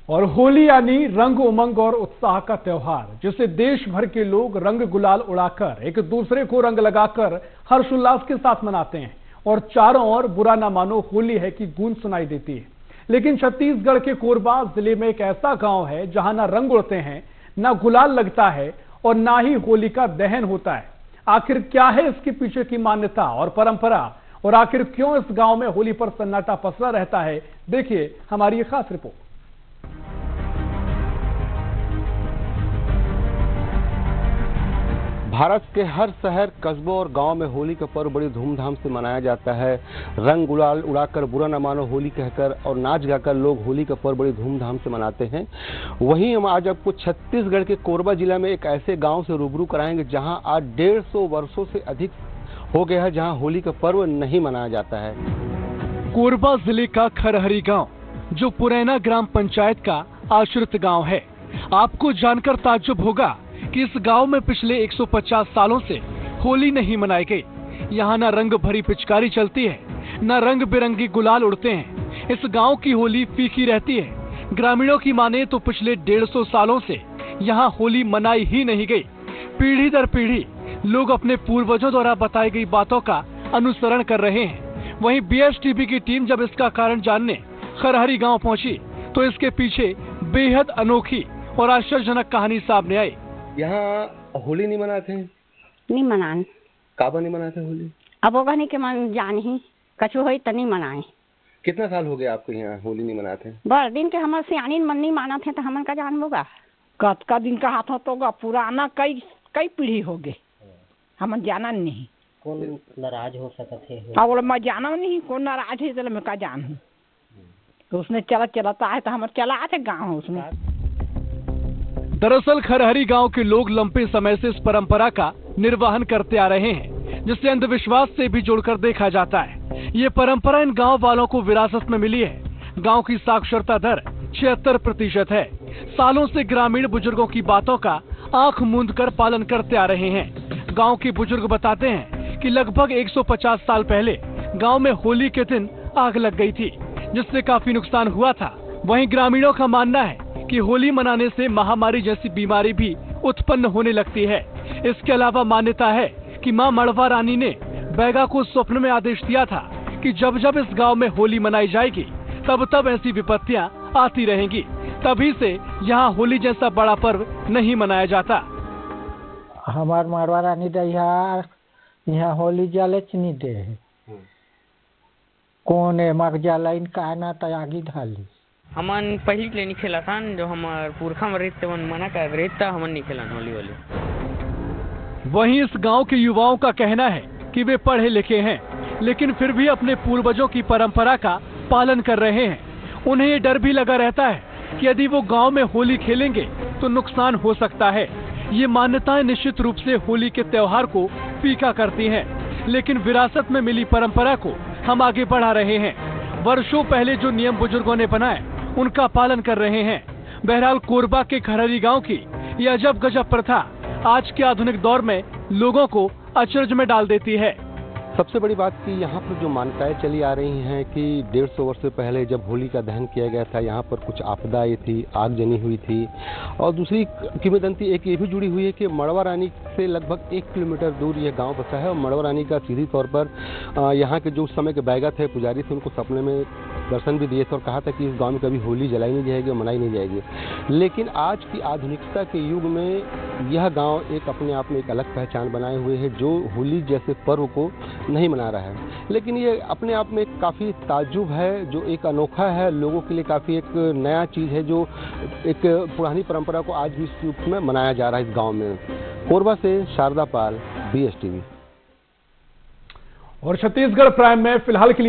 और होली यानी रंग, उमंग और उत्साह का त्योहार, जिसे देश भर के लोग रंग गुलाल उड़ाकर एक दूसरे को रंग लगाकर हर्षोल्लास के साथ मनाते हैं और चारों ओर बुरा ना मानो होली है की गूंज सुनाई देती है। लेकिन छत्तीसगढ़ के कोरबा जिले में एक ऐसा गांव है जहां ना रंग उड़ते हैं, ना गुलाल लगता है और ना ही होली का दहन होता है। आखिर क्या है इसके पीछे की मान्यता और परंपरा, और आखिर क्यों इस गांव में होली पर सन्नाटा पसरा रहता है, देखिए हमारी ये खास रिपोर्ट। भारत के हर शहर, कस्बों और गांव में होली का पर्व बड़ी धूमधाम से मनाया जाता है। रंग गुलाल उड़ाकर, बुरा न मानो होली कहकर और नाच गाकर लोग होली का पर्व बड़ी धूमधाम से मनाते हैं। वहीं हम आज आपको छत्तीसगढ़ के कोरबा जिला में एक ऐसे गांव से रूबरू कराएंगे जहां आज 150 वर्षों से अधिक हो गया है जहां होली का पर्व नहीं मनाया जाता है। कोरबा जिले का खरहरी गाँव, जो पुरैना ग्राम पंचायत का आश्रित गाँव है। आपको जानकर ताज्जुब होगा कि इस गांव में पिछले 150 सालों से होली नहीं मनाई गई। यहाँ न रंग भरी पिचकारी चलती है, न रंग बिरंगी गुलाल उड़ते हैं। इस गांव की होली फीकी रहती है। ग्रामीणों की माने तो पिछले 150 सालों से यहाँ होली मनाई ही नहीं गई। पीढ़ी दर पीढ़ी लोग अपने पूर्वजों द्वारा बताई गई बातों का अनुसरण कर रहे हैं। वहीं बीएसटीवी की टीम जब इसका कारण जानने खरहरी गाँव पहुँची तो इसके पीछे बेहद अनोखी और आश्चर्यजनक कहानी सामने आई। यहाँ होली नहीं मनाते हैं? नहीं मनान। काबा नहीं मनाते होली? अब वो कहने के मन जान ही कछु होई त नहीं मनाए। कितना साल हो गया आपको यहाँ होली नहीं मनाते? बड़ दिन के हमर सियानी मन नहीं माना थे तो हमन का जान होगा। कतका दिन का हाथ होगा, पुराना कई पीढ़ी हो गए, हमन जाना नहीं। कौन नाराज हो सकत है? और मैं जाना नहीं कौन नाराज है, चलो मैं का जान हूँ। तो उसने चलाता है तो हम चला आते गाँव उसमें। दरअसल खरहरी गांव के लोग लंबे समय से इस परंपरा का निर्वहन करते आ रहे हैं, जिसे अंधविश्वास से भी जोड़कर देखा जाता है। ये परंपरा इन गांव वालों को विरासत में मिली है। गांव की साक्षरता दर 76% है। सालों से ग्रामीण बुजुर्गों की बातों का आंख मूंद कर पालन करते आ रहे हैं। गांव के बुजुर्ग बताते हैं कि लगभग 150 साल पहले गाँव में होली के दिन आग लग गई थी, जिससे काफी नुकसान हुआ था। वहीं ग्रामीणों का मानना है कि होली मनाने से महामारी जैसी बीमारी भी उत्पन्न होने लगती है। इसके अलावा मान्यता है कि मां मड़वा रानी ने बैगा को स्वप्न में आदेश दिया था कि जब जब इस गांव में होली मनाई जाएगी तब तब ऐसी विपत्तियां आती रहेंगी। तभी से यहाँ होली जैसा बड़ा पर्व नहीं मनाया जाता। हमार मड़वा रानी यहाँ होली जाले नहीं दे, कौन है मग जाला इनका ना तयागी ढाली। हमन पहली के नहीं खेला था, जो हमार पुरखा में रहते मन मना कर रहता हमन नहीं खेला होली वाली। वहीं इस गांव के युवाओं का कहना है कि वे पढ़े लिखे हैं, लेकिन फिर भी अपने पूर्वजों की परंपरा का पालन कर रहे हैं। उन्हें ये डर भी लगा रहता है कि यदि वो गांव में होली खेलेंगे तो नुकसान हो सकता है। ये मान्यताएं निश्चित रूप से होली के त्योहार को फीका करती हैं, लेकिन विरासत में मिली परंपरा को हम आगे बढ़ा रहे हैं। वर्षों पहले जो नियम बुजुर्गों ने बनाए उनका पालन कर रहे हैं। बहरहाल कोरबा के खरहरी गांव की यह अजब गजब प्रथा आज के आधुनिक दौर में लोगों को अचरज में डाल देती है। सबसे बड़ी बात कि यहाँ पर जो मान्यताएं चली आ रही हैं कि 150 वर्ष से पहले जब होली का दहन किया गया था यहाँ पर कुछ आपदा आई थी, आग जनी हुई थी। और दूसरी किंवदंती एक ये भी जुड़ी हुई है कि मड़वा रानी से लगभग 1 किलोमीटर दूर यह गांव बसा है और मड़वा रानी का सीधी तौर पर यहाँ के जो उस समय के बैगा थे, पुजारी थे, उनको सपने में दर्शन भी दिए थे और कहा था कि इस गांव में कभी होली जलाई नहीं जाएगी और मनाई नहीं जाएगी। लेकिन आज की आधुनिकता के युग में यह गांव एक अपने आप में एक अलग पहचान बनाए हुए है, जो होली जैसे पर्व को नहीं मना रहा है। लेकिन ये अपने आप में काफ़ी ताज्जुब है, जो एक अनोखा है, लोगों के लिए काफ़ी एक नया चीज़ है, जो एक पुरानी परंपरा को आज भी इस रूप में मनाया जा रहा है इस गाँव में। कोरबा से शारदा पाल, BSTV। और छत्तीसगढ़ प्राइम में फिलहाल के लिए